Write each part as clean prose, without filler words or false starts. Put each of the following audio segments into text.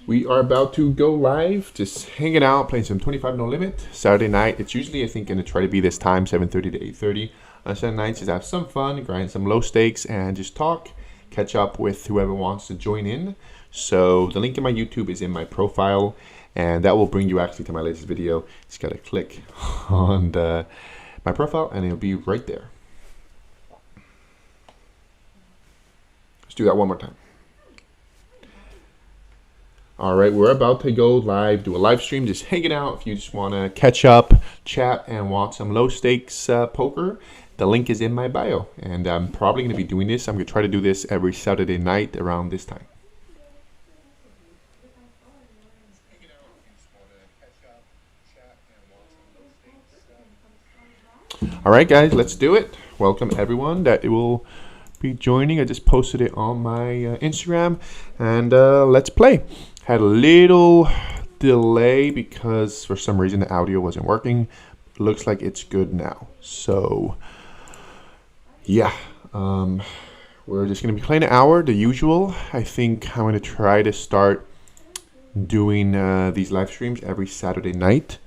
We are about to go live, just hanging out, playing some 25 No Limit. Saturday night, it's usually, I think, going to try to be this time, 7:30 to 8:30. On Saturday nights, just have some fun, grind some low stakes, and just talk, catch up with whoever wants to join in. So the link in my YouTube is in my profile, and that will bring you actually to my latest video. Just got to click on my profile, and it'll be right there. Let's do that one more time. All right, we're about to go live, do a live stream, just hanging out. If you just want to catch up, chat, and watch some low stakes poker, the link is in my bio. And I'm probably going to be doing this. I'm going to try to do this every Saturday night around this time. All right, guys, let's do it. Welcome everyone that will be joining. I just posted it on my Instagram, and let's play. Had a little delay because for some reason the audio wasn't working. Looks like it's good now. So yeah, we're just gonna be playing an hour, the usual. I think I'm gonna try to start doing these live streams every Saturday night,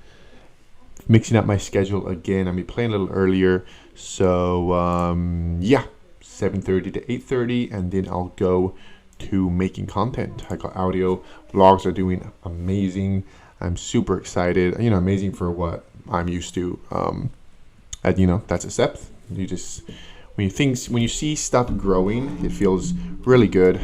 mixing up my schedule again. I'll be playing a little earlier, so yeah, 7:30 to 8:30, and then I'll go to making content. I got audio vlogs are doing amazing. I'm super excited. You know, amazing for what I'm used to. And you know, that's a step. You just when you see stuff growing, it feels really good.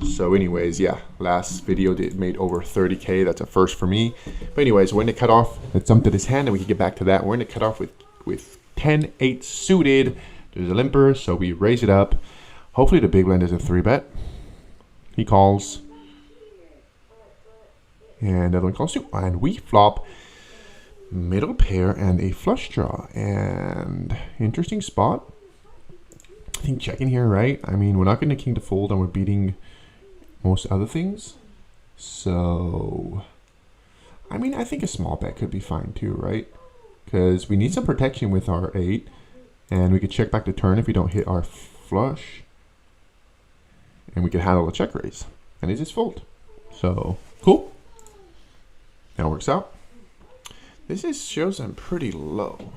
So anyways, yeah, last video made over 30K. That's a first for me. But anyways, we're in the cutoff. Let's jump to this hand and we can get back to that. We're in the cutoff with 10-8 suited. There's a limper, so we raise it up. Hopefully the big blind is a 3-bet. He calls. And the other one calls too. And we flop middle pair and a flush draw. And interesting spot. I think checking here, right? I mean, we're not getting a king to fold and we're beating most other things. So, I mean, I think a small bet could be fine too, right? Because we need some protection with our 8. And we could check back the turn if we don't hit our flush. And we can handle a check raise. And it just fold. So, cool. That works out. This shows I'm pretty low.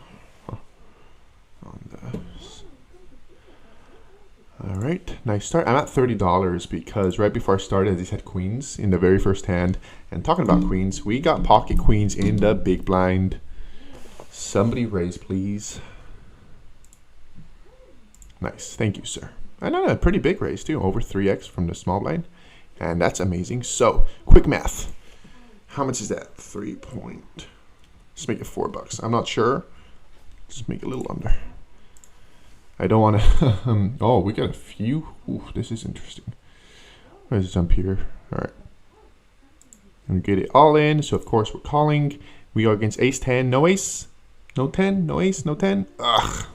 Alright, nice start. I'm at $30 because right before I started, I just had queens in the very first hand. And talking about queens, we got pocket queens in the big blind. Somebody raise, please. Nice, thank you, sir. I know a pretty big raise too, over 3x from the small blind. And that's amazing. So, quick math. How much is that? 3 point. Let's make it $4. I'm not sure. Just make it a little under. I don't want to. Oh, we got a few. Ooh, this is interesting. Let's jump here. All right. And get it all in. So, of course, we're calling. We are against ace 10. No ace. No 10. No ace. No 10. Ugh.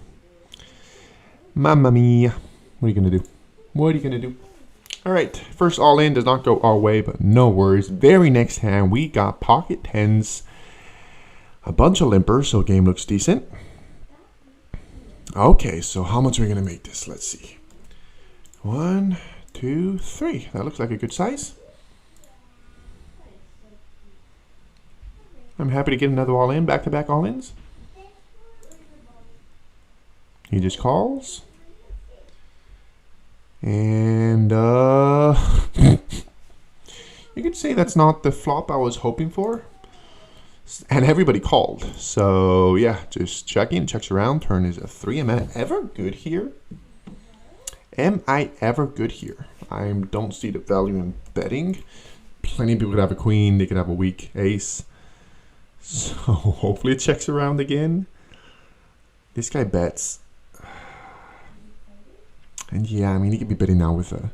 Mamma mia. What are you going to do? What are you going to do? All right. First all in does not go our way, but no worries. Very next hand, we got pocket 10s. A bunch of limpers, so game looks decent. Okay, so how much are we going to make this? Let's see. 1, 2, 3. That looks like a good size. I'm happy to get another all in, back-to-back all ins. He just calls. And you could say that's not the flop I was hoping for. And everybody called. So yeah, just checking, checks around. Turn is a 3. Am I ever good here? Am I ever good here? I don't see the value in betting. Plenty of people could have a queen. They could have a weak ace. So hopefully it checks around again. This guy bets. And yeah, I mean, he could be betting now with a...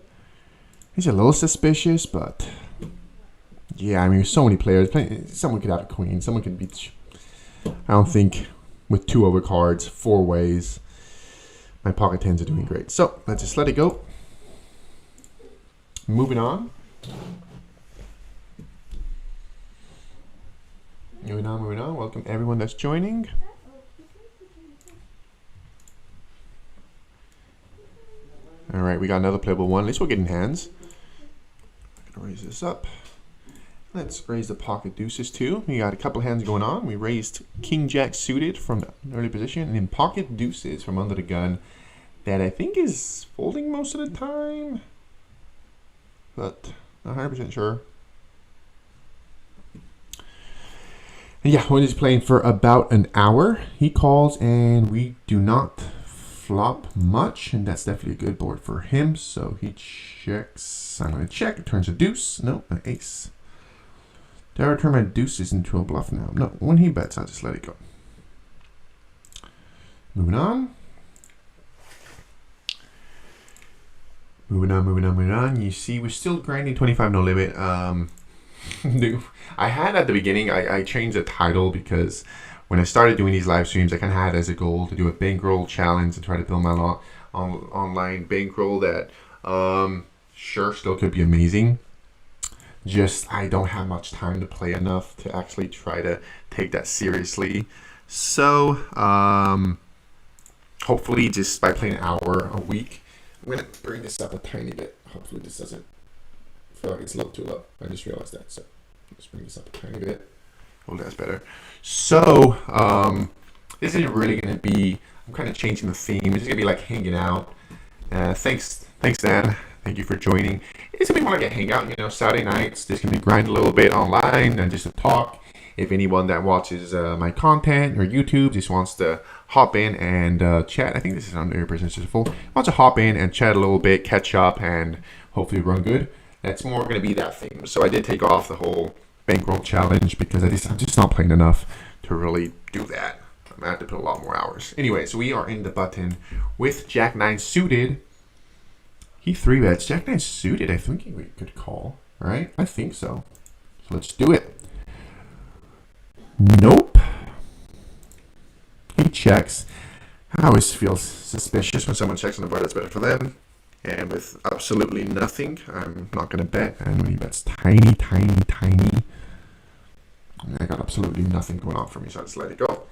He's a little suspicious, but... Yeah, I mean, so many players. Someone could have a queen. Someone could beat... I don't think with 2 overcards, 4 ways, my pocket 10s are doing great. So, let's just let it go. Moving on. Moving on. Welcome everyone that's joining. All right, we got another playable one. At least we're getting hands. I'm gonna raise this up. Let's raise the pocket deuces too. We got a couple hands going on. We raised king jack suited from an early position, and then pocket deuces from under the gun that I think is folding most of the time, but not 100% sure. And yeah, when he's playing for about an hour, he calls and we do not flop much, and that's definitely a good board for him. So he checks. I'm going to check. It turns a deuce. No, an ace. Did I turn my deuces into a bluff now? No, when he bets, I'll just let it go. Moving on. Moving on. You see, we're still grinding 25 no limit. I had at the beginning, I changed the title because when I started doing these live streams, I kind of had as a goal to do a bankroll challenge and try to build my online bankroll that, sure, still could be amazing. Just I don't have much time to play enough to actually try to take that seriously. So hopefully just by playing an hour a week, I'm going to bring this up a tiny bit. Hopefully this doesn't feel like it's a little too low. I just realized that. So let's bring this up a tiny bit. Oh, that's better. So this isn't really going to be, I'm kind of changing the theme. It's going to be like hanging out. Thanks Dan. Thank you for joining. It's going to be more like a hangout, you know, Saturday nights. Just going to grind a little bit online and just to talk. If anyone that watches my content or YouTube just wants to hop in and chat, I think this is on Air Business Full. Wants to hop in and chat a little bit, catch up, and hopefully run good. That's more going to be that theme. So I did take off the whole bankroll challenge because I'm just not playing enough to really do that. I'm going to have to put a lot more hours. Anyways, we are in the button with Jack 9 suited. He 3-bets. Jack 9 suited, I think we could call, right? I think so. So let's do it. Nope. He checks. I always feel suspicious when someone checks on the board that's better for them. And with absolutely nothing, I'm not going to bet. And when he bets tiny, I got absolutely nothing going on for me, so I just let it go.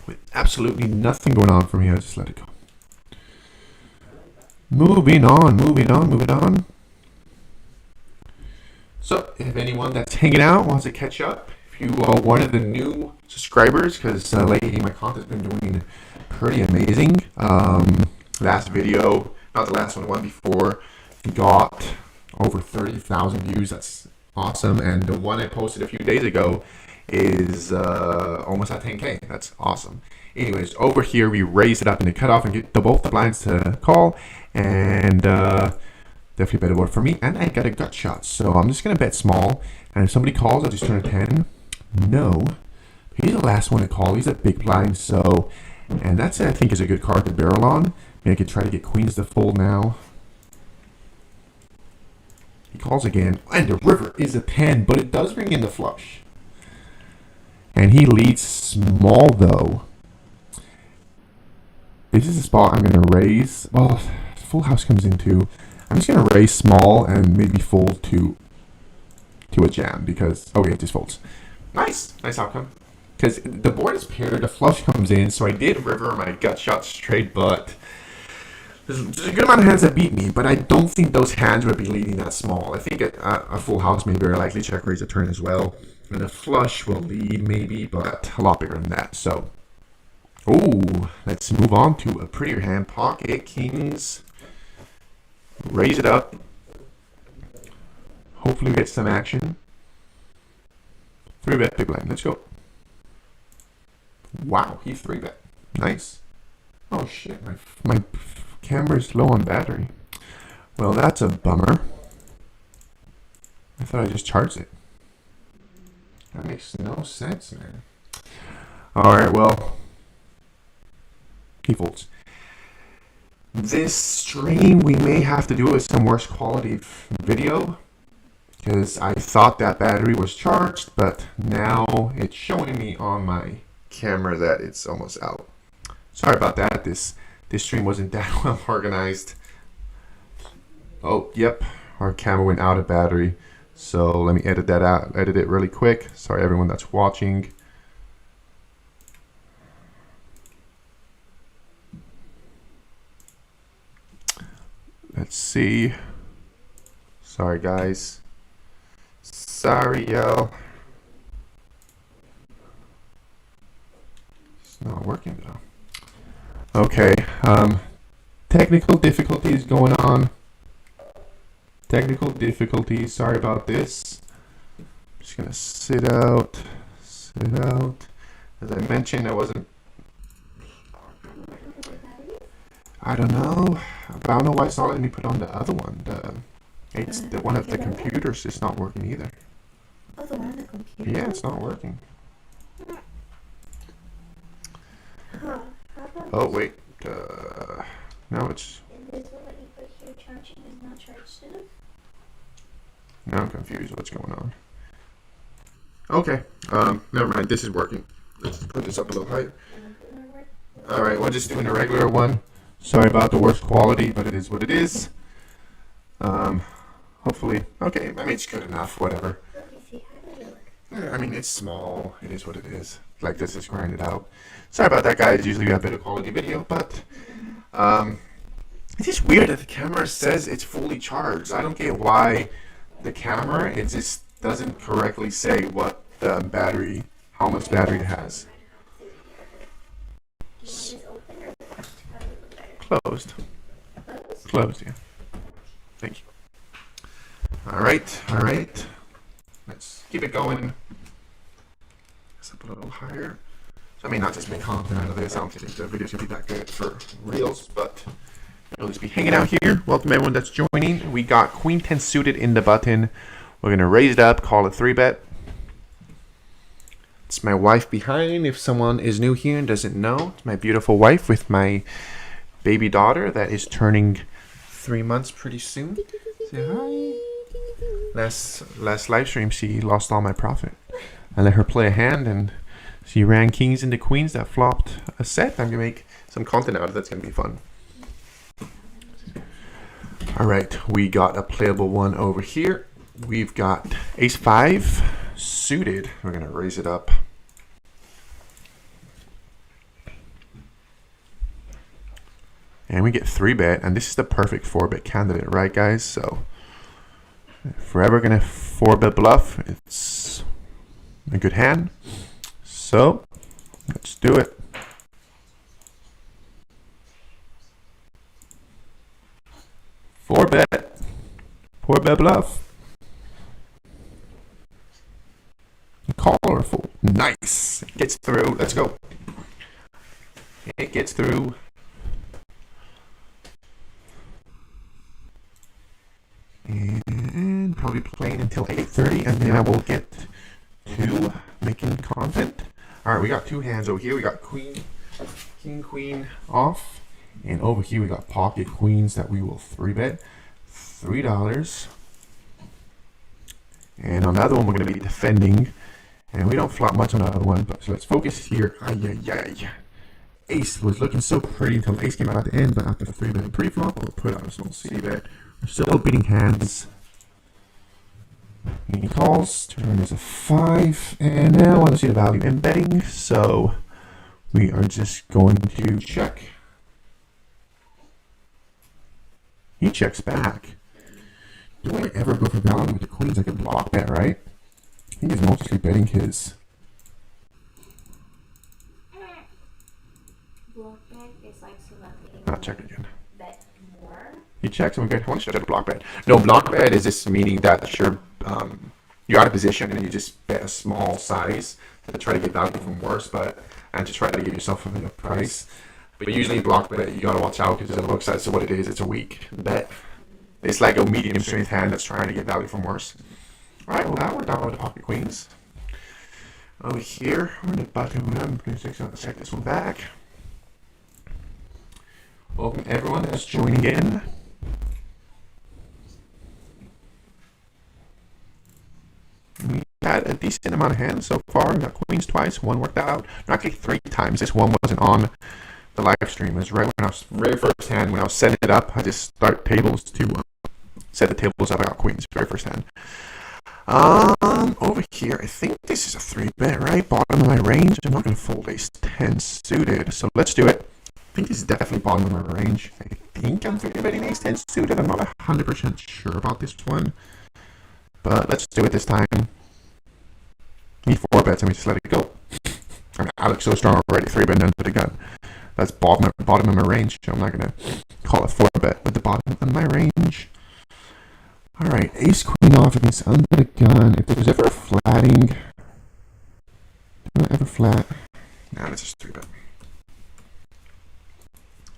With absolutely nothing going on for me, I just let it go. Moving on. So, if anyone that's hanging out wants to catch up, if you are one of the new subscribers, because lately my content's been doing pretty amazing. Last video, not the last one, the one before, got over 30,000 views. That's awesome. And the one I posted a few days ago is almost at 10K. That's awesome. Anyways, over here we raise it up in the cutoff and get both the blinds to call, and definitely better board for me. And I got a gut shot, so I'm just gonna bet small. And if somebody calls, I'll just turn a 10. No, he's the last one to call. He's a big blind, so and that's I think is a good card to barrel on. Maybe I could try to get queens to fold now. He calls again, and the river is a 10, but it does bring in the flush. And he leads small though. This is a spot I'm going to raise. Well, full house comes into. I'm just going to raise small and maybe fold to a jam because, okay, it just folds. Nice outcome. Because the board is paired, the flush comes in, so I did river my gut shot straight, but there's a good amount of hands that beat me, but I don't think those hands would be leading that small. I think a full house may very likely check raise a turn as well. And a flush will lead maybe, but a lot bigger than that, so. Oh, let's move on to a prettier hand. Pocket kings. Raise it up. Hopefully we get some action. 3-bet big blind. Let's go. Wow, he 3-bet. Nice. Oh shit, my camera's low on battery. Well, that's a bummer. I thought I just charged it. That makes no sense, man. Alright, well. He folds. This stream we may have to do with some worse quality video because I thought that battery was charged, but now it's showing me on my camera that it's almost out. Sorry about that. This stream wasn't that well organized. Oh, yep, our camera went out of battery. So let me edit that out. Edit it really quick. Sorry everyone that's watching. Let's see. Sorry guys. Sorry, y'all. It's not working though. Okay. Technical difficulties going on. Technical difficulties. Sorry about this. I'm just gonna sit out. Sit out. As I mentioned, I wasn't. I don't know. But I don't know why it's not letting me put on the other one. It's the one of the computers is not working either. Oh, the one on the computer? Yeah, it's not working. Huh. Oh wait. No, it's. This one that you put here charging is not charged enough? Now I'm confused. What's going on? Okay. Never mind. This is working. Let's just put this up a little higher. All right. We're just doing a regular one. Sorry about the worst quality, but it is what it is. Hopefully. Okay. I mean, it's good enough. Whatever. Let me see. How does it look? I mean, it's small. It is what it is. Like this is grinded out. Sorry about that, guys. Usually we have better quality video, but it's just weird that the camera says it's fully charged. I don't get why the camera, it just doesn't correctly say what the battery, how much battery it has. Closed. Closed, yeah. Thank you. All right. Let's keep it going. Let's up a little higher. So, I mean, not just make content out of this. I don't think the video's gonna be that good for reels, but we'll just be hanging out here. Welcome everyone that's joining. We got Queen 10 suited in the button. We're gonna raise it up, call it 3-bet. It's my wife behind. If someone is new here and doesn't know, it's my beautiful wife with my baby daughter that is turning 3 months pretty soon. Say hi. Last live stream, she lost all my profit. I let her play a hand and she ran kings into queens that flopped a set. I'm gonna make some content out of it. That's gonna be fun. All right, we got a playable one over here. We've got ace 5 suited. We're gonna raise it up. And we get 3-bet, and this is the perfect 4-bet candidate, right, guys? So if we're ever gonna 4-bet bluff, it's a good hand. So let's do it. Four bet bluff. Colorful. Nice. It gets through. Let's go. It gets through. And probably playing until 8:30, and then I will get to making content. All right, we got 2 hands over here. We got queen, king, queen off, and over here we got pocket queens that we will 3-bet $3. And on the other one we're going to be defending, and we don't flop much on the other one. But so let's focus here. Ace was looking so pretty until ace came out at the end, but after 3-bet pre-flop, we'll put out a small c-bet. We're still beating hands. He calls. Turn is a 5, and now I want to see the value in betting, so we are just going to check. He checks back. Do I ever go for value with the queens? I can block that, right? I think he's mostly betting his. Block bet is like selecting. I'll check again. Bet more. He checks and we get one shot at a block bet. No, block bet is just meaning that you're out of position and you just bet a small size to try to get value from worse, and to try to give yourself a price. But usually block bet, you gotta watch out because it looks like what it is. It's a weak bet. It's like a medium strength hand that's trying to get value from worse. All right, well now we're down with the pocket queens. Over here, we're in the button 1.6. Let's check this one back. Welcome everyone that's joining in. We had a decent amount of hands so far. We got queens twice, one worked out. No, actually 3 times. This one wasn't on the live stream. It was right when I was very first hand when I was setting it up. I just start tables to set the tables up. I got queens very first hand. Over here, I think this is a 3-bet, right? Bottom of my range. I'm not gonna fold ace 10 suited, so let's do it. I think this is definitely bottom of my range. I think I'm 3-betting ace 10 suited. I'm not 100% sure about this one. but let's do it this time. Need 4 bets and we just let it go. I mean, I look so strong already. 3-bet under the gun. That's bottom of my range. I'm not gonna call it 4-bet with the bottom of my range. All right, ace queen off against under the gun. If there was ever a flatting, ever flat? Nah, that's just 3-bet.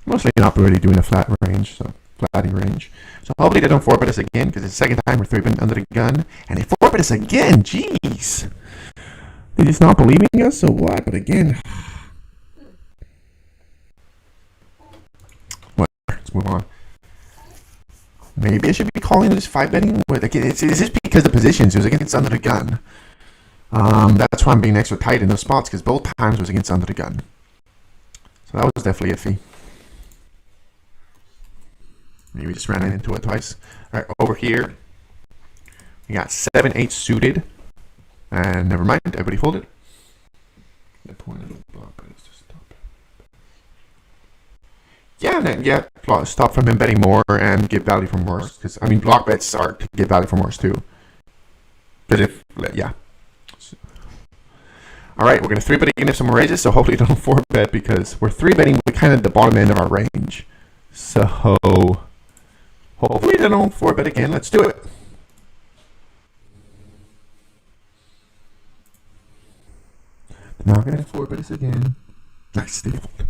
Mostly not really doing a flat range, so flatting range. So hopefully they don't 4-bet us again, because it's the second time we're 3-betting under the gun, and they 4-bet us again. Jeez, they just not believing us, so what? But again, whatever. Let's move on. Maybe I should be calling this 5-betting. It's just because the positions it was against under the gun. That's why I'm being extra tight in those spots, because both times was against under the gun. So that was definitely iffy. Maybe we just ran into it twice. All right, over here, we got 7-8 suited, and never mind. Everybody folded. The point of the block is to stop. Yeah, stop from him betting more and get value from worse. Because I mean, block bets are to get value from worse too. But yeah. All right, we're gonna 3-bet again if someone raises. So hopefully don't 4-bet because we're 3-betting with kind of the bottom end of our range. So hopefully they don't 4-bet again. Let's do it. They're not gonna 4-bet us again. Nice, they fold.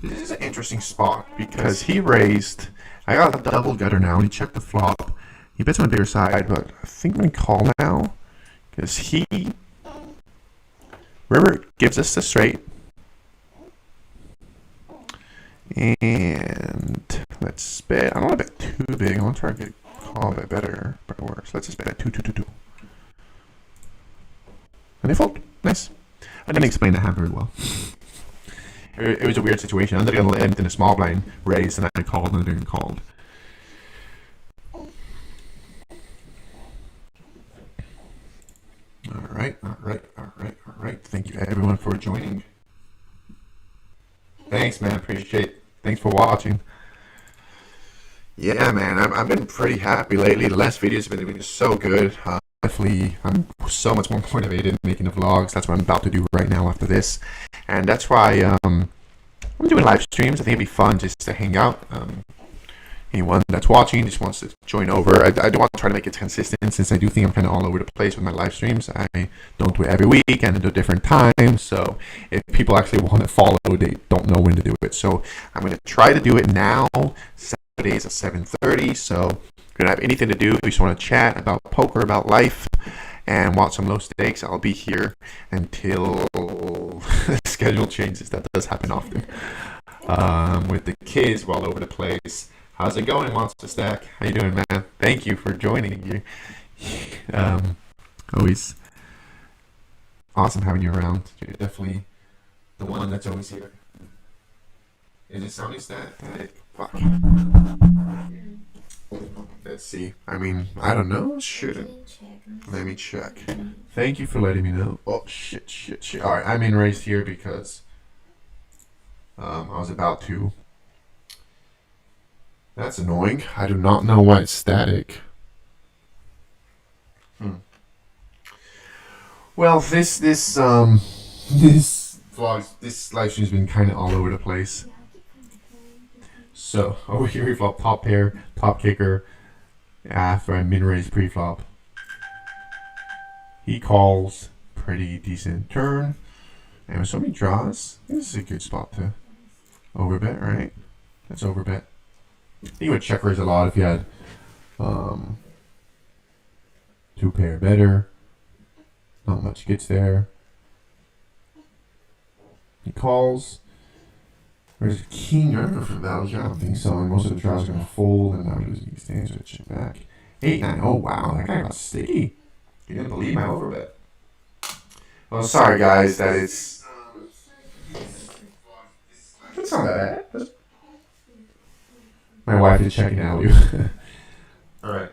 This is an interesting spot because he raised. I got a double gutter now, and he checked the flop. He bets on a bigger side, but I think I'm gonna call now because river gives us the straight, and let's bet. I don't want to bet too big. I want to try to call a bit better, but it works. Let's just bet 2-2-2-2, and they fold. Nice. I didn't explain that hand very well. It was a weird situation. Under the gun end in a small blind raised, and I called, and I didn't call. All right. Thank you, everyone, for joining. Thanks, man. Appreciate it. Thanks for watching. Yeah, man. I've been pretty happy lately. The last videos have been doing so good. Definitely, I'm so much more motivated making the vlogs. That's what I'm about to do right now after this. And that's why I'm doing live streams. I think it'd be fun just to hang out. Anyone that's watching just wants to join over. I don't want to try to make it consistent since I do think I'm kind of all over the place with my live streams. I don't do it every week and at different times. So if people actually want to follow, they don't know when to do it. So I'm going to try to do it now, Saturdays at 7:30. So if you don't have anything to do, if you just want to chat about poker, about life, and watch some low stakes, I'll be here until the schedule changes. That does happen often. With the kids, we're all over the place. How's it going, Monster Stack? How you doing, man? Thank you for joining. Always awesome having you around. You're definitely the one that's always here. Is it sounding static? Fuck. Let's see. I mean, I don't know. Shouldn't. Let me check. Thank you for letting me know. Oh, shit. All right, I'm in race here because I was about to. That's annoying. I do not know why it's static. Well, this vlog, this live stream's been kind of all over the place. So over here we flop top pair, top kicker, after a min raise pre-flop. He calls pretty decent turn, and with so many draws, this is a good spot to overbet, right? That's overbet. You would check raise a lot if you had 2 pair better. Not much gets there. He calls. There's a king. I don't know if it values. I don't think so. And most of the draws are going to fold, and now losing these stands. So check back. 8-9. Oh wow, that guy got sticky. You didn't believe my overbet. Well, sorry guys, that is. That's not that bad. My wife is checking out you. Alright.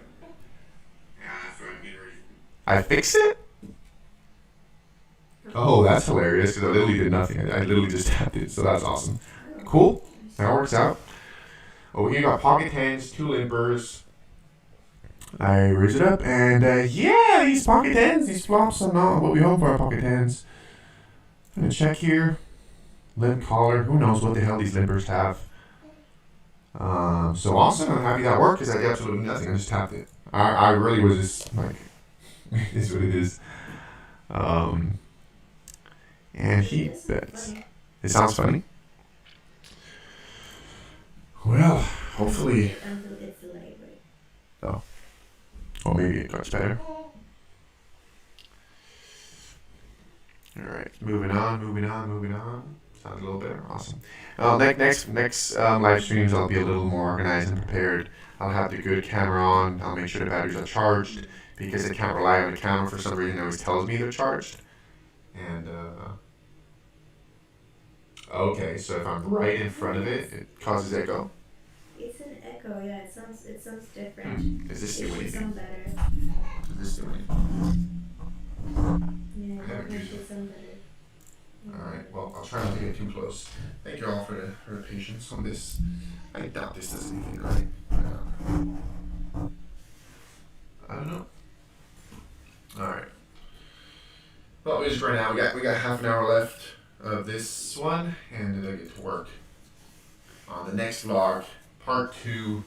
I fixed it? Oh, that's hilarious because I literally did nothing. I literally just tapped it, so that's awesome. Cool. That works out. Over here, got pocket tens, 2 limpers. I raise it up, and yeah, these pocket tens, these flops are not what we hope for. Pocket tens. I'm gonna check here. Limp collar. Who knows what the hell these limpers have? So awesome. I'm happy that worked because I did absolutely nothing. I just tapped it. I really was just like, it is what it is. And he bets. It sounds funny. Well, hopefully. Oh. Or maybe it got better. Alright, moving on. Sounds a little better. Awesome. Next live streams, I'll be a little more organized and prepared. I'll have the good camera on. I'll make sure the batteries are charged because I can't rely on the camera for some reason. It always tells me they're charged. And, okay, so if I'm right in front of it, it causes echo. It's an echo, yeah. It sounds different. Is this doing It should anything? sound better. Is this doing anything? Yeah, I haven't it used should sound better. Alright, well, I'll try not to get too close. Thank you all for the patience on this. I doubt this does anything, right? I don't know. Alright. Well, just right now, we got half an hour left of this one, and then I get to work on the next vlog, part 2.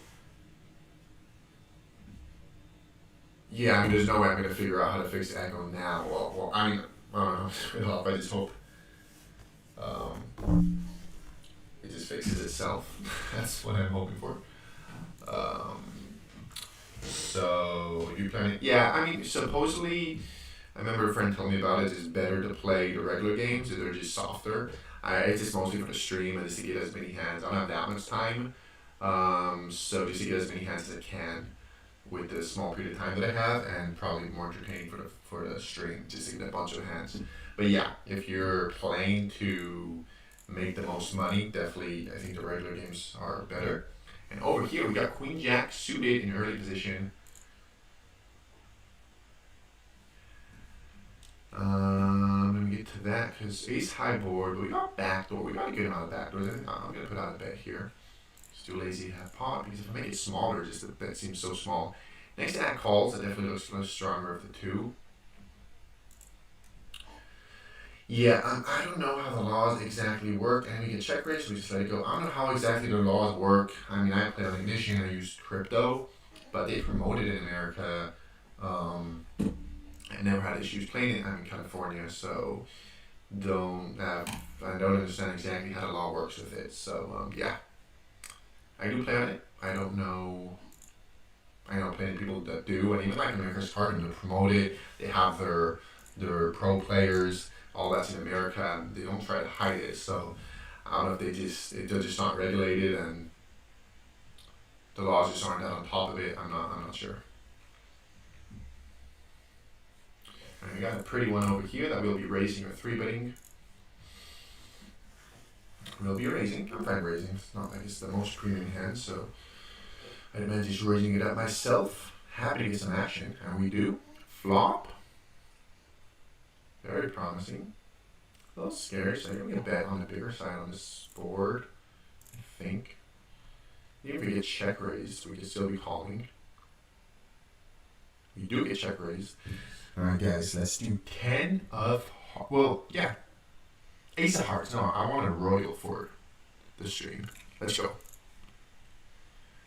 Yeah, I mean, there's no way I'm going to figure out how to fix echo now. Well, I mean, I don't know. I just hope it just fixes itself. That's what I'm hoping for. So, you planning? Yeah, I mean, supposedly, I remember a friend told me about it. It's better to play the regular games. They're just softer. It's just mostly for the stream and just to get as many hands. I don't have that much time. So just to get as many hands as I can with the small period of time that I have, and probably more entertaining for the stream, just to get a bunch of hands. But yeah, if you're playing to make the most money, definitely I think the regular games are better. And over here we got Queen Jack suited in early position. Let me get to that because ace high board, but we got backdoor. We got a good amount of backdoors. I'm gonna put out a bet here. Just too lazy to have pot because if I make it smaller, just the bet seems so small. Next to that calls, it definitely looks much stronger of the two. Yeah, I don't know how the laws exactly work. And we get check raise, so we just let it go. I don't know how exactly the laws work. I mean, I play on Ignition, I use crypto, but they promoted it in America. I never had issues playing it. I'm in California, so I don't understand exactly how the law works with it. So yeah, I do play on it. I don't know. I know plenty of people that do, and even like America's Card, they promote it. They have their pro players. All that's in America, and they don't try to hide it. So I don't know if they're just not regulated, and the laws just aren't that on top of it. I'm not sure. And we got a pretty one over here that we'll be raising or 3-betting. We'll be raising. I'm fine raising. It's not like it's the most premium hand, so I'd imagine just raising it up myself. Happy to get some action, and we do. Flop. Very promising. A little scary, so I'm going to bet on the bigger side on this board, I think. Even if we get check raised, we can still be calling. We do get check raised. Alright guys, let's do 10 of hearts. Well, yeah. Ace of hearts. No, I want a royal for the stream. Let's go.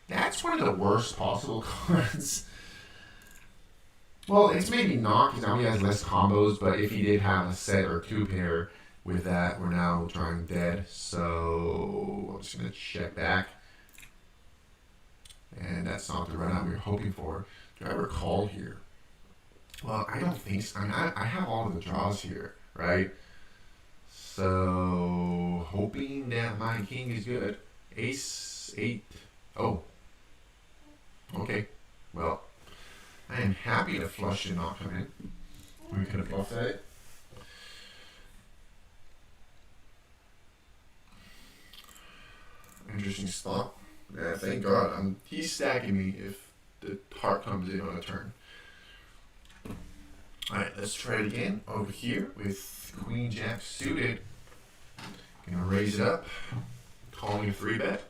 That's one of the worst possible cards. Well, it's maybe not, because now he has less combos, but if he did have a set or 2 pair with that, we're now drawing dead. So I'm just going to check back. And that's not the run out we were hoping for. Do I ever call here? Well, I don't think so. I mean, I have all of the draws here, right? So, hoping that my king is good. Ace, 8. Oh. Okay. Well, I am happy the flush did not come in. We could have bluffed at it. Interesting spot. Yeah, thank God. He's stacking me if the heart comes in on a turn. Alright, let's try it again over here with Queen Jack suited. Gonna raise it up. Calling a 3-bet.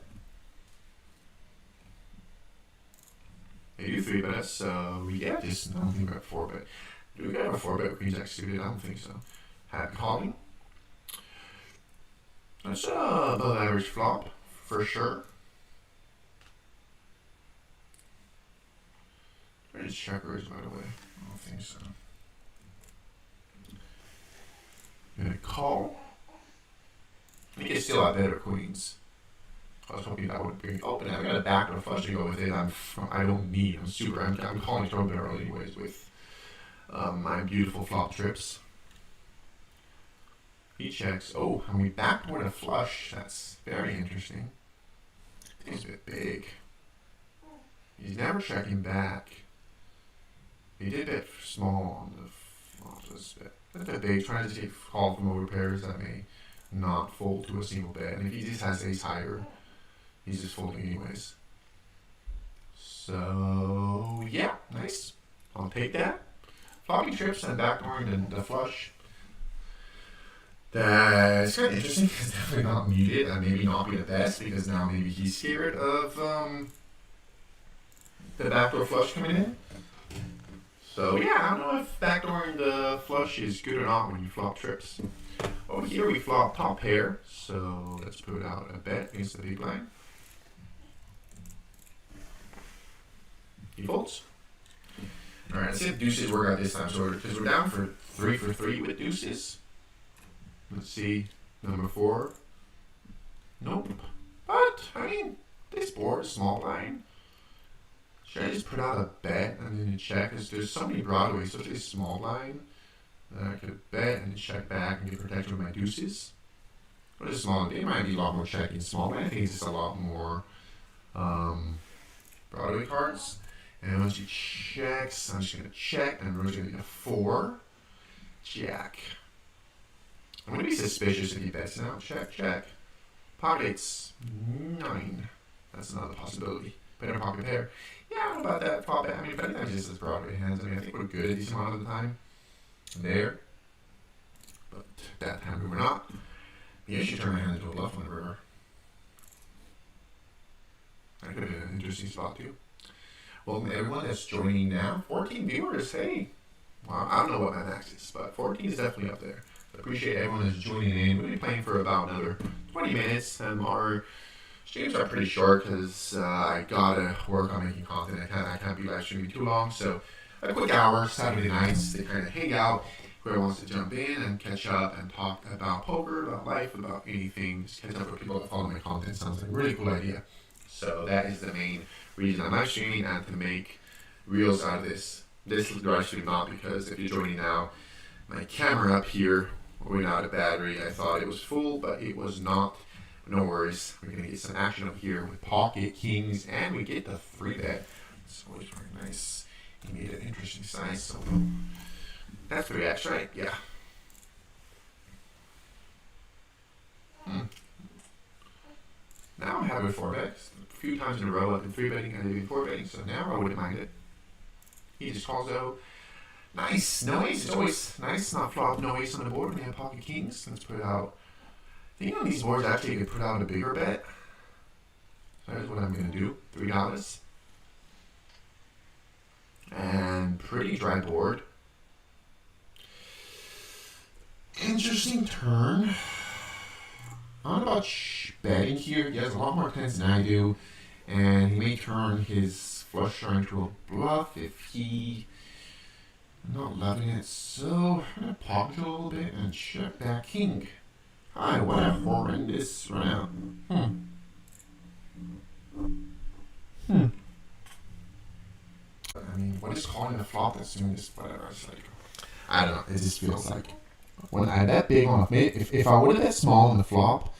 They do 3-bet, so yeah, just I don't think about 4-bet. Do we have a 4-bet with Queen Jack suited? I don't think so. Happy calling. That's above average flop for sure. Where's checkers, by the way? I don't think so. Gonna call. I think it's still out better queens. I was hoping that would bring open. I got a backdoor flush to go with it. I don't need. I'm calling throw barrel anyways with my beautiful flop trips. He checks. Oh, and we backdoor a flush. That's very interesting. I think it's a bit big. He's never checking back. He did bet small on the flop. That's a bit big. Trying to take call from over pairs that may not fold to a single bet. And if he just has ace higher, he's just folding anyways. So yeah, nice. I'll take that. Floppy trips and backdooring the flush. That's kind of interesting. It's definitely not muted and maybe not be the best because now maybe he's scared of the backdoor flush coming in. So yeah, I don't know if backdooring the flush is good or not when you flop trips. Over here we flop top pair, so let's put out a bet against the big blind. He folds. Alright, let's see if deuces work out this time. So because we're down for 3 for 3 with deuces. Let's see, number 4. Nope. But I mean, this board is small blind. Should I just put out a bet and then check? Because there's so many broadways, especially small blind, that I could bet and then check back and get protection with my deuces. What is small? They might be a lot more checking small blind. I think it's just a lot more Broadway cards. And once you checks, I'm just going to check, and Rose going to be a 4. Jack. I'm going to be suspicious if he bets now. Check, check. Pocket 8's 9. That's another possibility. Better pocket pair. Yeah, I don't know about that. Flop bet. I mean, if anything, just as Broadway hands. I mean, I think we're good a decent amount of the time. There. But that time we were not. Maybe I should turn my hand into a bluff on the river. That could have been an interesting spot, too. Welcome everyone that's joining now. 14 viewers, hey. Well, I don't know what my max is, but 14 is definitely up there. I appreciate everyone that's joining in. We'll be playing for about another 20 minutes. Our streams are pretty short because I gotta work on making content. I can't be live streaming too long, so a quick hour, Saturday nights, to kind of hang out. Whoever wants to jump in and catch up and talk about poker, about life, about anything, just catch up with people that follow my content. Sounds like a really cool idea. So that is the main reason I'm live streaming, and to make reels out of this. This is live stream not because if you're joining now, my camera up here went out of battery. I thought it was full, but it was not. No worries. We're gonna get some action up here with pocket kings, and we get the 3-bet. It's always very nice. He made an interesting size, so that's 3x, right? Yeah. Now I'm having 4-bets. A few times in a row I've been 3-betting and I've been 4-betting, so now I wouldn't mind it. He just calls out. Nice. No ace. It's always nice. Not flop. No ace on the board when you have pocket kings. Let's put out. I think on these boards actually you could put out a bigger bet. So that's what I'm going to do. $3. And pretty dry board. Interesting turn. I don't know about betting here. He has a lot more tens than I do. And he may turn his flush draw into a bluff if he... I'm not loving it. So I'm going to pocket a little bit and check back king. Hi, what a horrendous run out. I mean, what is calling the flop that's doing this? Whatever. It's like, I don't know. It just feels like when I bet big on if I would have bet small on the flop,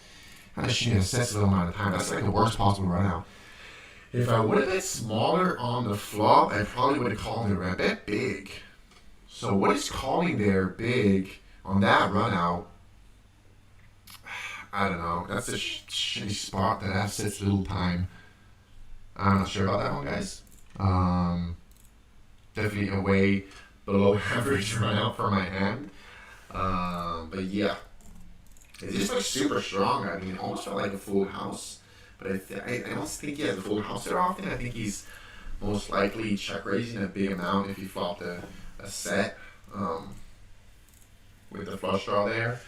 kind of shooting a sensitive amount of time. That's like the worst possible run out. If I would have bet smaller on the flop, I probably would have called it a bet big. So what is calling there big on that run out? I don't know. That's a shitty spot that has such little time. I'm not sure about that one, guys. Definitely a way below average run out for my hand. But yeah, it just looks super strong. I mean, it almost felt like a full house. But I don't think he has a full house there often. I think he's most likely check raising a big amount if he flopped a set with the flush draw there.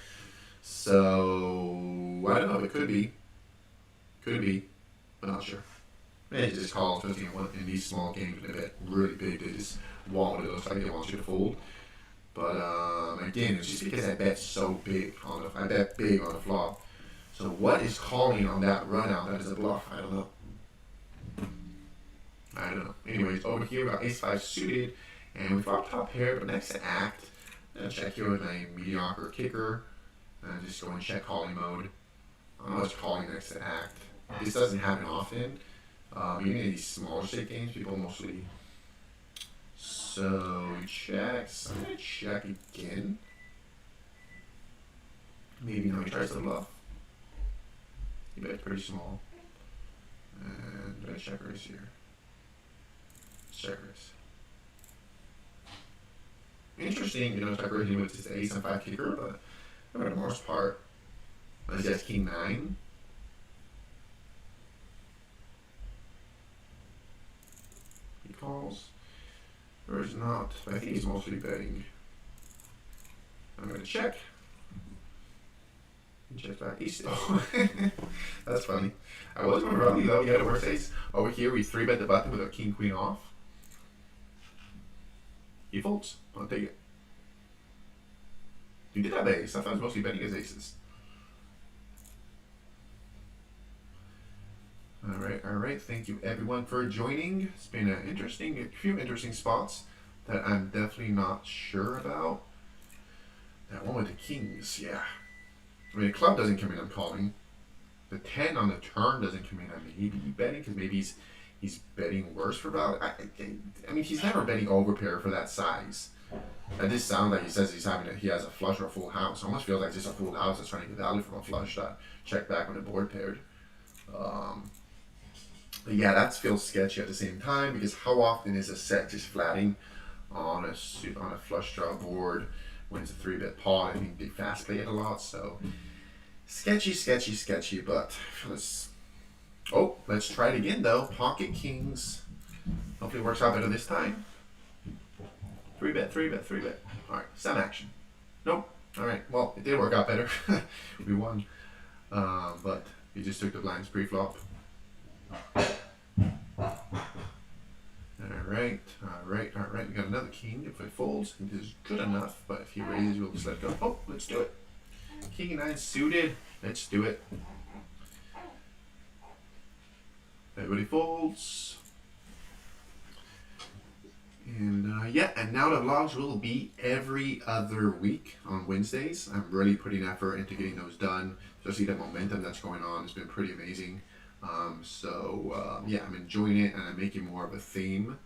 So I don't know. It could be, but not sure. Maybe just calls, especially in these small games when they bet really big. They just want what it looks like. They want you to fold. But again, it's just because I bet so big on the. I bet big on the flop. So what is calling on that run out? That is a bluff. I don't know. Anyways, over here we got ace-5 suited, and we flop top pair, but next to act, I'm going to check here with my mediocre kicker, and just go in check calling mode. I don't know what's calling next to act. This doesn't happen often. Even in these smaller stake games, people mostly. So he checks. I'm going to check again. Maybe now he tries to bluff. He bets pretty small. And I check raise here. Checkers. Interesting, check raising with his ace and 5 kicker, but for the most part, unless he has king 9. He calls. Or is not. I think he's mostly betting. I'm gonna check. Check back. Oh, that's funny. I was going to run though. He had a worse ace. Over here, we 3-bet the button with a king queen off. He folds. I'll take it. He did have ace. I thought he was mostly betting his aces. All right. Thank you everyone for joining. It's been a few interesting spots that I'm definitely not sure about. That one with the kings, yeah. I mean, the club doesn't come in, I'm calling. The 10 on the turn doesn't come in, I maybe betting, because maybe he's betting worse for value. I mean, he's never betting over pair for that size. That just sounds like he says he has a flush or a full house. It almost feels like just a full house that's trying to get value from a flush that check back when the board paired. But yeah, that feels sketchy at the same time, because how often is a set just flatting on a flush draw board when it's a 3-bet pot? I think they fast play it a lot, so sketchy, but let's try it again though. Pocket kings. Hopefully it works out better this time. 3-bet. Alright, some action. Nope. Alright, well, it did work out better. We won. But he just took the blinds pre-flop. Alright. We got another king. If it folds, it is good enough, but if he raises, we'll just let go. Oh, let's do it. King 9 suited. Let's do it. Everybody folds. And and now the vlogs will be every other week on Wednesdays. I'm really putting effort into getting those done. Especially the momentum that's going on has been pretty amazing. I'm enjoying it, and I'm making more of a theme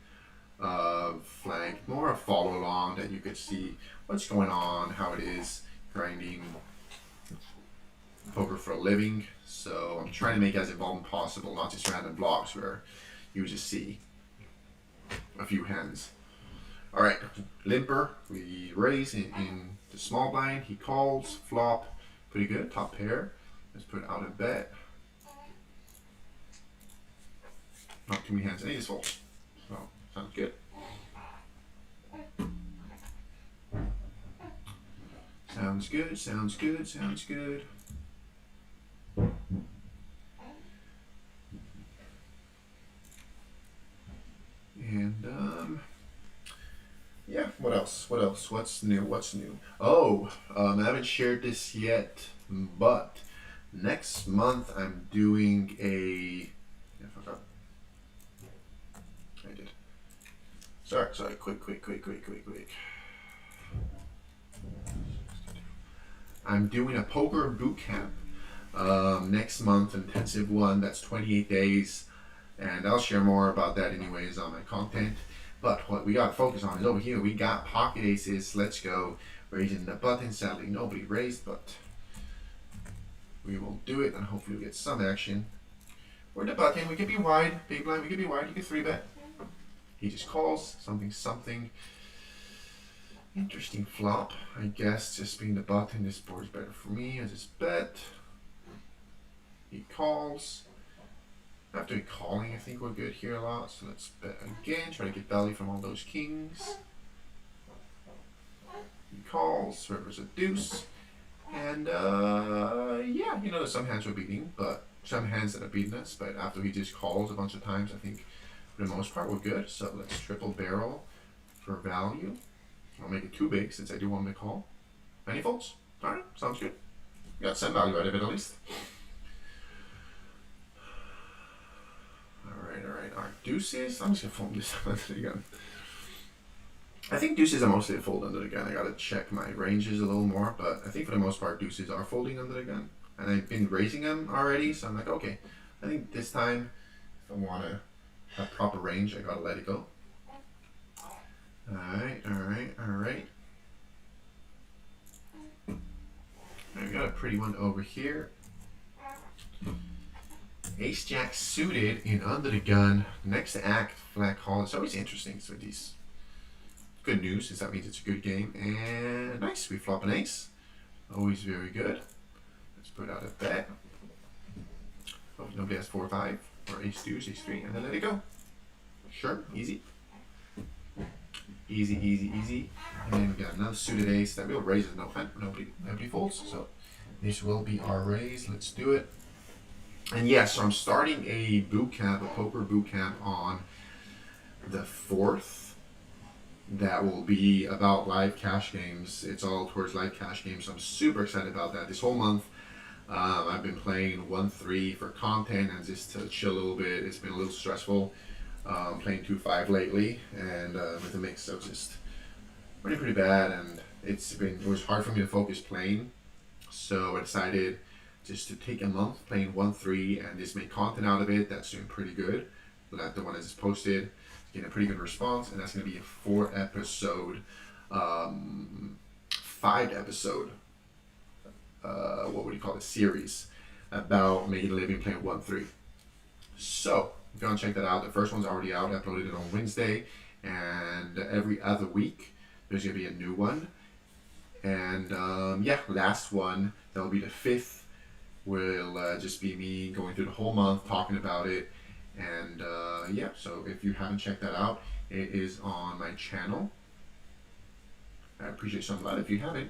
of like more a follow along that you could see what's going on, how it is grinding poker for a living. So I'm trying to make it as involved as possible, not just random vlogs where you just see a few hands. All right, limper. We raise in the small blind. He calls, flop, pretty good. Top pair. Let's put out a bet. Not too many hands. And he just folds. So sounds good. Sounds good. And what else? What's new? Oh, I haven't shared this yet, but next month I'm doing a. I forgot. I did. Sorry. Quick. I'm doing a poker boot camp next month, intensive one. That's 28 days, and I'll share more about that anyways on my content. But what we got to focus on is over here. We got pocket aces. Let's go. Raising the button. Sadly, nobody raised, but we will do it, and hopefully we'll get some action. We're the button. We could be wide. Big blind. We could be wide. You could 3-bet. He just calls. Something. Interesting flop. I guess just being the button, this board's better for me. I just bet. He calls. After calling, I think we're good here a lot. So let's bet again. Try to get value from all those kings. He calls. River's a deuce. And yeah, you know, there's some hands we're beating, but some hands that are beating us. But after he just calls a bunch of times, I think for the most part we're good. So let's triple barrel for value. I'll make it too big since I do want to call. Any folds? All right, sounds good. Got some value out of it at least. All right. Our deuces. I'm just gonna fold this under the gun. I think deuces are mostly a fold under the gun. I gotta check my ranges a little more, but I think for the most part deuces are folding under the gun. And I've been raising them already, so I'm like, okay. I think this time, if I want to have proper range, I gotta let it go. All right. I've got a pretty one over here. Ace Jack suited in under the gun. Next to act, flat call. It's always interesting. So these good news, since that means it's a good game. And nice, we flop an ace. Always very good. Let's put out a bet. Oh, nobody has 4 or 5 or ace deuce, ace 3, and then let it go. Sure, easy. Easy. And then we got another suited ace. That real raises no fun. Nobody folds. So this will be our raise. Let's do it. And yeah, so I'm starting a boot camp, a poker boot camp on the 4th. That will be about live cash games. It's all towards live cash games. So I'm super excited about that. This whole month, I've been playing 1-3 for content and just to chill a little bit. It's been a little stressful. Playing 2-5 lately, and with the mix of just pretty bad, and it was hard for me to focus playing. So I decided just to take a month playing 1-3 and just make content out of it. That's doing pretty good. But the one I just posted, getting a pretty good response, and that's going to be a 4-episode, 5-episode, what would you call it, series about making a living playing 1-3. So if you want to check that out, the first one's already out. I uploaded it on Wednesday, and every other week there's going to be a new one. And yeah, last one, that'll be the 5th, will just be me going through the whole month talking about it. And yeah, so if you haven't checked that out, it is on my channel. I appreciate some love if you haven't.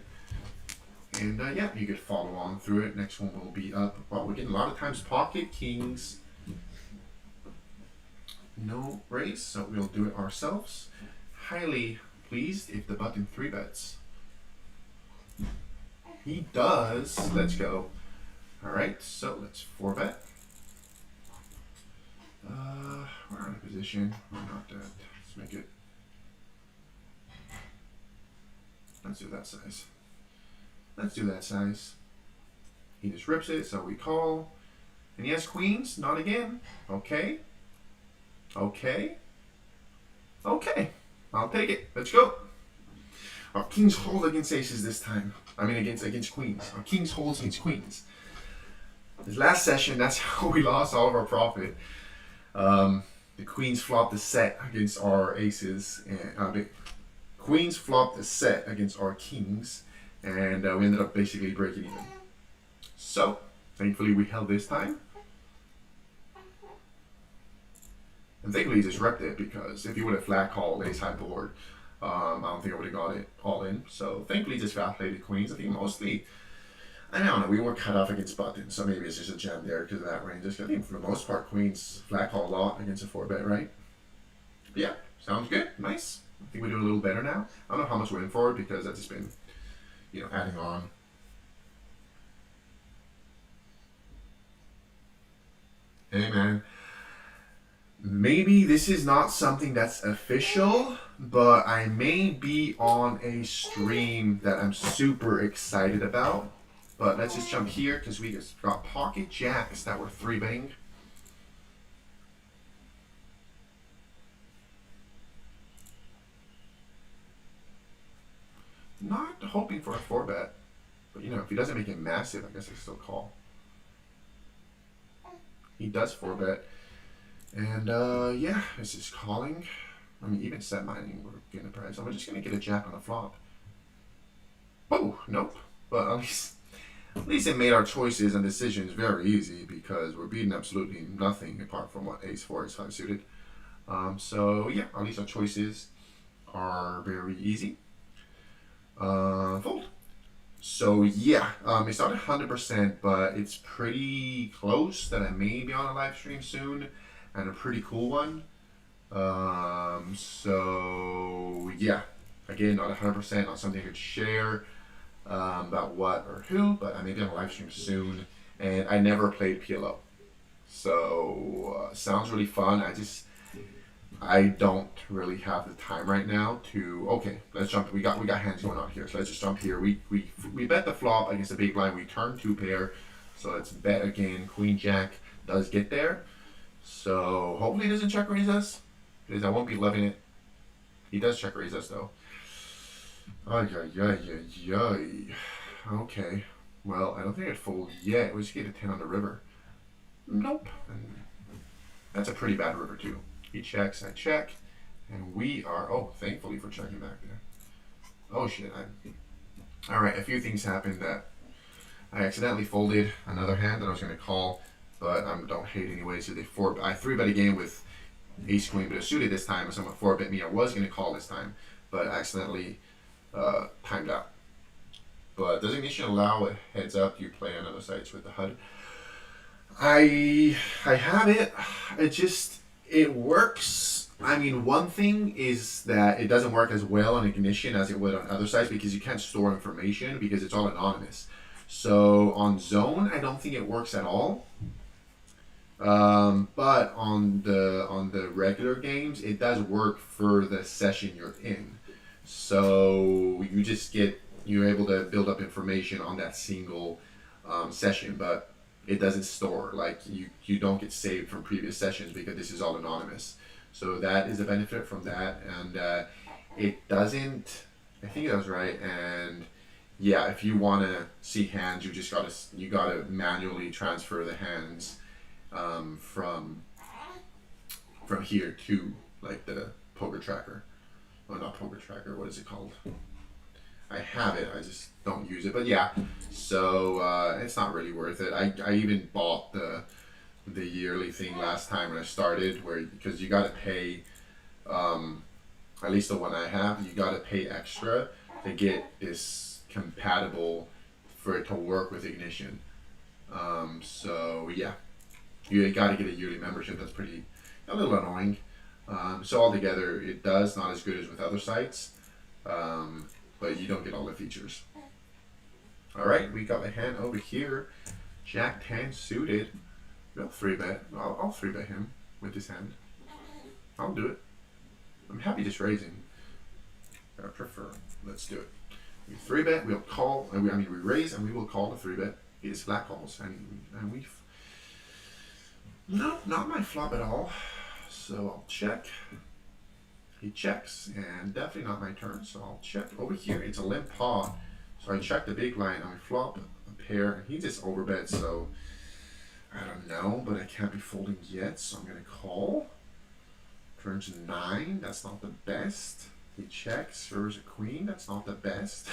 And yeah, you could follow on through it. Next one will be up. Well, we're getting a lot of times pocket kings. No raise, so we'll do it ourselves. Highly pleased if the button 3 bets. He does. Let's go. All right, so let's 4 bet. We're in a position. We're not dead. Let's make it. Let's do that size. He just rips it, so we call. And he has queens. Not again. Okay. I'll take it. Let's go. Our kings hold against aces this time. I mean against queens. Our kings holds against queens. This last session, that's how we lost all of our profit. The queens flopped the set against our aces, and the queens flopped the set against our kings, and we ended up basically breaking even. So thankfully we held this time. And thankfully he just repped it, because if he would have flat called ace high board, I don't think I would have got it all in. So thankfully he just flat played the queens. I think mostly, I don't know, we were cut off against buttons, so maybe it's just a jam there because of that range. I think for the most part queens flat call a lot against a 4-bet, right? But yeah, sounds good, nice. I think we're doing a little better now. I don't know how much we're in for it because that's just been, adding on. Hey man. Maybe this is not something that's official, but I may be on a stream that I'm super excited about. But let's just jump here because we just got pocket jacks that were 3-betting. Not hoping for a 4-bet, but if he doesn't make it massive, I guess I still call. He does 4-bet. And yeah, it's just calling. I mean, even set mining, we're getting a price. I'm just gonna get a jack on the flop. Oh, nope. But at least it made our choices and decisions very easy because we're beating absolutely nothing apart from what ace 4, ace 5 suited. So yeah, at least our choices are very easy. Fold. So yeah, it's not 100%, but it's pretty close that I may be on a live stream soon, and a pretty cool one. So yeah, again, not 100%, not something I could share about what or who, but I may be on a live stream soon, and I never played PLO. So sounds really fun. I don't really have the time right now to. Okay, let's jump. We got hands going on here, so let's just jump here. We bet the flop against the big blind. We turn 2 pair, so let's bet again. Queen Jack does get there, so hopefully he doesn't check raise us, because I won't be loving it. He does check raise us though. Ay. Okay, well I don't think I'd fold yet. We just get a 10 on the river. Nope. And that's a pretty bad river too. He checks, I check, and we are, oh, thankfully for checking back there. Oh shit, alright, a few things happened that I accidentally folded another hand that I was going to call, but I don't hate anyway, so I 3-bet a game with ace queen, but it suited this time, and someone 4-bet me. I was going to call this time, but I accidentally timed out. But does Ignition allow a heads up you play on other sites with the HUD? I have it, it works. I mean, one thing is that it doesn't work as well on Ignition as it would on other sites because you can't store information because it's all anonymous. So on Zone, I don't think it works at all. But on the regular games, it does work for the session you're in. So you're able to build up information on that single session, but it doesn't store, like you don't get saved from previous sessions because this is all anonymous. So that is a benefit from that, and it doesn't, I think that was right. And yeah, if you want to see hands, you gotta manually transfer the hands from here to like the poker tracker. Well, not poker tracker, what is it called? I have it, I just don't use it. But yeah, so it's not really worth it. I even bought the yearly thing last time when I started, because you got to pay, at least the one I have, you got to pay extra to get this compatible for it to work with Ignition. So yeah, you got to get a yearly membership. That's a little annoying. So altogether, it does not as good as with other sites. But you don't get all the features. Alright, we got a hand over here. Jack 10 suited. We'll 3-bet. I'll 3-bet him with this hand. I'll do it. I'm happy just raising. I prefer. Let's do it. We 3-bet, we'll call, we raise and we will call the 3-bet. He just flat calls. And we... No, not my flop at all. So I'll check. He checks, and definitely not my turn, so I'll check. Over here, it's a limp pot, so I check the big line, I flop a pair, and he just overbets, so I don't know, but I can't be folding yet, so I'm going to call. Turns 9, that's not the best. He checks, serves a queen, that's not the best.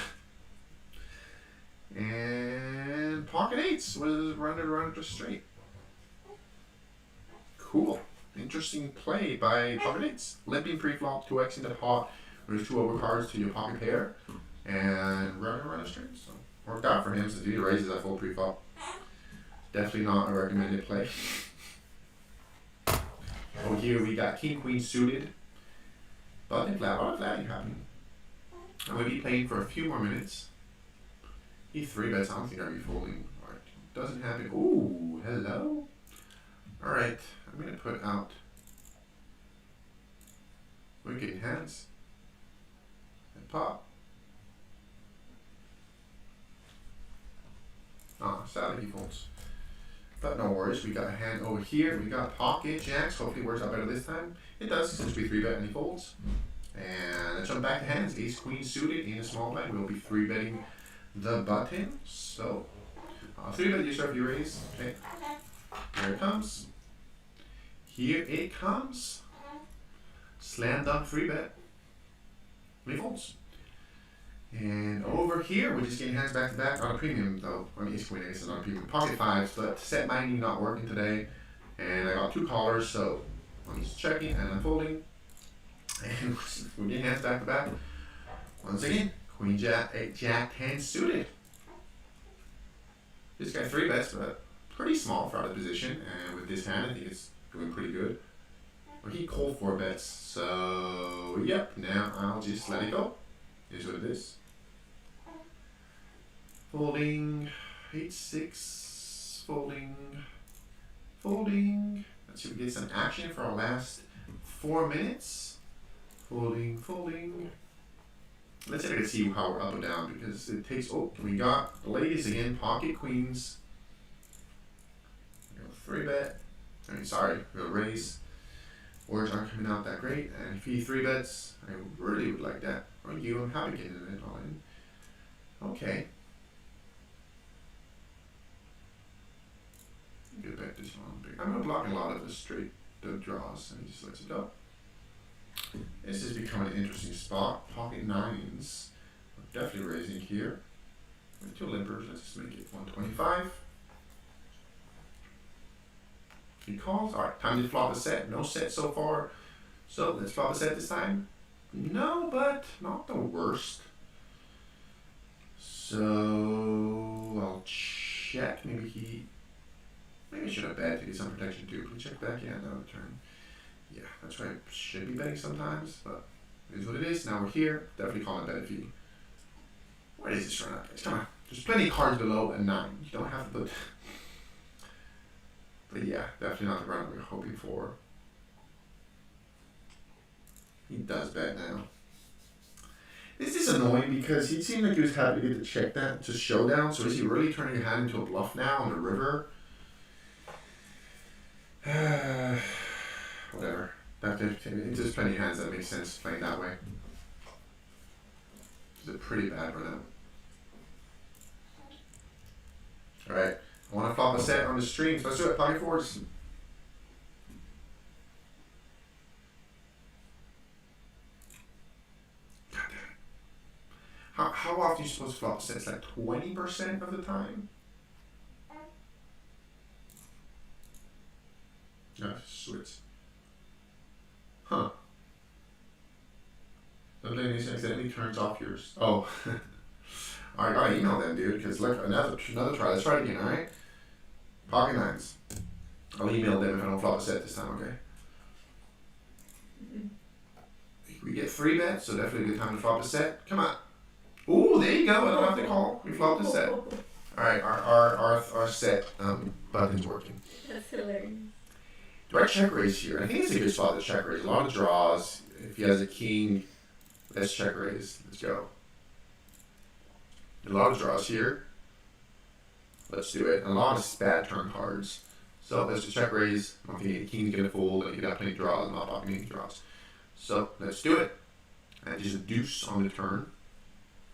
And pocket 8s was running to straight. Cool. Interesting play by pocket 8s. Limping pre-flop, 2x into the pot. There's 2 overcards to your pocket pair. And running a straight. So worked out for him since he raises that full pre-flop. Definitely not a recommended play. Over here we got king, queen suited. Button flat, all flat, you happy. I'm going to be playing for a few more minutes. He 3-bets, I don't think I'll be folding. Alright, doesn't have it. Ooh, hello. Alright, I'm going to put out wicked hands and pop. Sadly he folds. But no worries, we got a hand over here. We got pocket jacks. Hopefully it works out better this time. It does, since we 3-bet and he folds. And let's jump back to hands. Ace queen suited in a small bet. We'll be 3-betting the button. So 3-bet yourself, you raise. Okay. Here it comes. Here it comes. Slam dunk 3-bet. He folds. And over here, we're just getting hands back to back on a premium, though. I mean, ace queen, I guess is on a premium. Pocket fives, but set mining not working today. And I got 2 callers, so I'm just checking and unfolding. And we're getting hands back to back. Once again, queen, jack, 10 suited. This guy 3 bets, but pretty small for out of position. And with this hand, I think it's doing pretty good. But he called 4 bets, so yep, now I'll just let it go. Here's what it is. Folding, 8-6, folding. Let's see if we get some action for our last 4 minutes. Folding. Let's try to see how we're up or down because it takes, we got the ladies again, pocket queens. 3 bet, we'll raise. Words aren't coming out that great, and if he 3 bets, I really would like that. Or you, I'm happy getting it all in. Okay. Good bet this one. I'm gonna block a lot of the straight draws, and he just lets it go. This is becoming an interesting spot. Pocket 9s. We're definitely raising here. With 2 limpers, let's just make it 125. He calls. Alright, time to flop a set. No set so far. So let's flop a set this time. No, but not the worst. So I'll check. Maybe I should have bet to get some protection too. Can we check back? Yeah, another turn. Yeah, that's right. Should be betting sometimes, but it is what it is. Now we're here. Definitely calling a bet if you. What is this run up, guys? Come on. There's plenty of cards below a 9. You don't have to put. But yeah, definitely not the run we were hoping for. He does bet now. This is annoying because he seemed like he was happy to get to check that to showdown. So is he really turning your hand into a bluff now on the river? Whatever. There's plenty of hands that make sense playing that way. It's a pretty bad run out. Alright. I want to flop a set on the stream, so let's do it. Pocket 4s. How often are you supposed to flop sets? Like 20% of the time? No, switch. Huh. Something accidentally turns off yours. Oh. Alright, gotta email them, dude, because look, another try. Let's try it again, alright? Pocket 9s. I'll email them if I don't flop a set this time, okay? We get 3 bets, so definitely a good time to flop a set. Come on. Ooh, there you go. I don't have to call. We flopped a set. Alright, our set button's working. That's hilarious. Do I check raise here? I think it's a good spot to check raise. A lot of draws. If he has a king, let's check raise. Let's go. A lot of draws here. Let's do it. And a lot of bad turn cards. So let's just check raise. I don't think the king's gonna fold. You got plenty of draws. I'm not popping any draws. So let's do it. And just a deuce on the turn.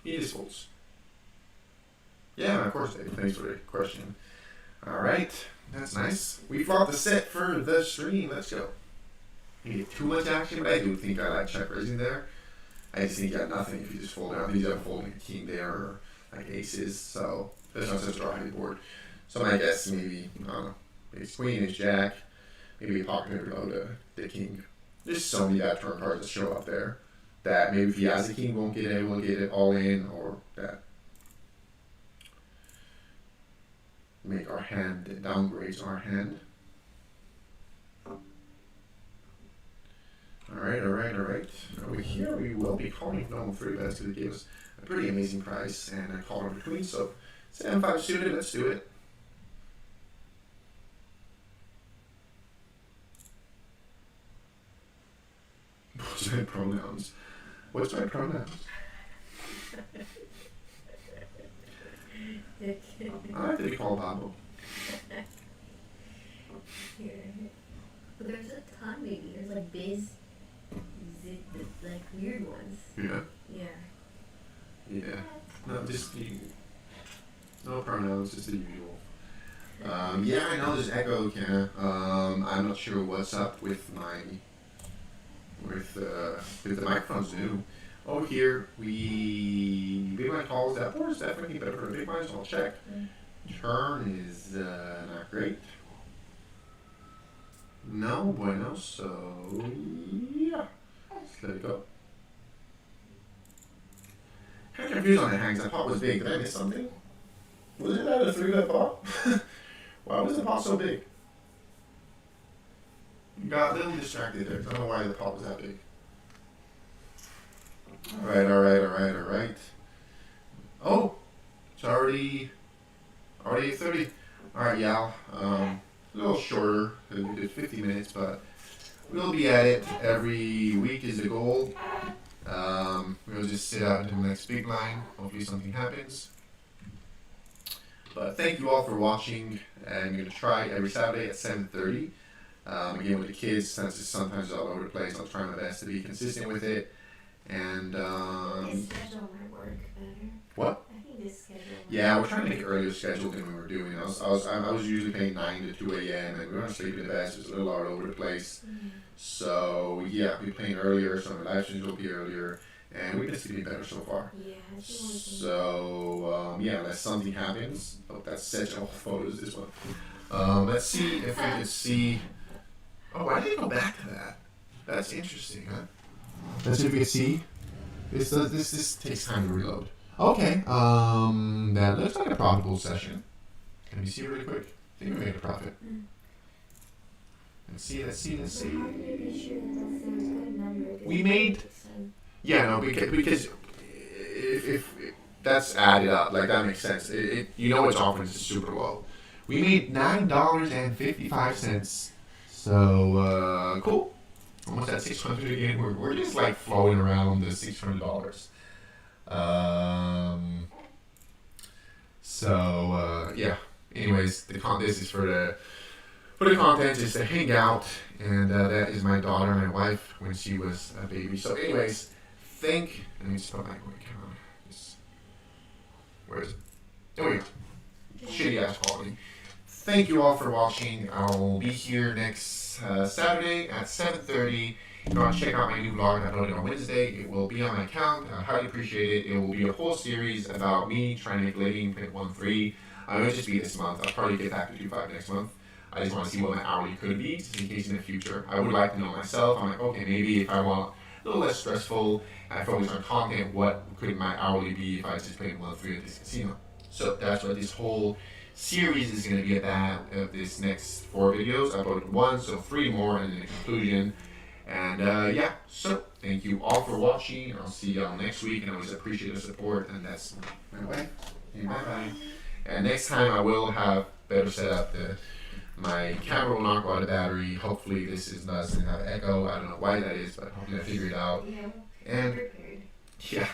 He just folds. Yeah, of course, Dave. Thanks for the question. Alright. That's nice. We flopped the set for the stream. Let's go. You get too much action, but I do think I like check raising there. I just think you got nothing if you just fold out. These are folding a king there or like aces, so there's no such draw on the board. So my guess maybe, I don't know, ace queen, ace jack, maybe a pocket below the king. There's so many bad turn cards that show up there that maybe if he has a king, won't get it, we'll get it all in, or that make our hand, it downgrades our hand. Alright. Over here we will be calling normal 3 bets because it gave us a pretty amazing price, and I called over between, so 7-5 suited, let's do it. What's my pronouns? What's my pronouns? I like to be called Babo. Here. But there's a ton, maybe. There's like biz, like weird ones. Yeah. Yeah. Yeah. No, just no pronouns, just the usual. Yeah, I know there's echo, Kenna. I'm not sure what's up with my with the microphone's new. Over here, big blind calls. That board is definitely better for the big blind, so I'll check. Turn is not great. No bueno, so yeah. Just let it go. Kind of confused on the hangs. That pot was big. Did I miss something? Was it out of 3-bet pot? Why was the pot so big? Got a little distracted there. Don't know why the pot was that big. Alright. Oh, it's already 8:30. Alright, Yal. A little shorter. We did 50 minutes, but we'll be at it every week is the goal. We'll just sit out until the next big line. Hopefully something happens. But thank you all for watching. And I'm going to try every Saturday at 7:30. Again, with the kids, since it's sometimes all over the place, I'll try my best to be consistent with it. And This schedule might work better. what? I think this schedule. Yeah, we're trying to make it earlier scheduled than we were doing. I was usually paying 9 to 2 a.m. and we were on sleep in the best. It was a little all over the place. So yeah, we're playing earlier, so our live streams will be earlier, and we've been sleeping better so far. Yeah, that's the only thing. So yeah, unless something happens. Oh, that's such old photos. This one. Let's see if we can see. Oh, why did it go back to that? That's interesting, huh? Let's see if we can see. This takes time to reload. Okay. That looks like a profitable session. Can we see really quick? I think we made a profit. Let's see. So how can you be sure that that's a good number? We made. Yeah, no, because if that's added up, like that makes sense. You know its offering is super low. We made $9.55. So cool. Almost at 600 again. We're just like flowing around the $600. Yeah. Anyways, this is for the content, just to hang out, and that is my daughter, my wife, when she was a baby. So, anyways, let me just put my camera. Where is it? There we go. Shitty ass quality. Thank you all for watching. I'll be here next Saturday at 7:30. If you want to check out my new vlog I uploaded on Wednesday, it will be on my account. I highly appreciate it. It will be a whole series about me trying to make living pit 1-3. It will just be this month. I'll probably get back to 2-5 next month. I just want to see what my hourly could be, just in case in the future. I would like to know myself. I'm like, okay, maybe if I want a little less stressful and I focus on content, what could my hourly be if I just played 1-3 at this casino? So that's what this whole series is going to be about. This next 4 videos. I uploaded 1, so 3 more, and then a conclusion. And yeah, so thank you all for watching. I'll see y'all next week, and I always appreciate the support. And that's my wife. Bye. And next time I will have better setup. My camera will not go out of battery. Hopefully this doesn't have echo. I don't know why that is, but hopefully I figure it out. Yeah, and prepared. yeah.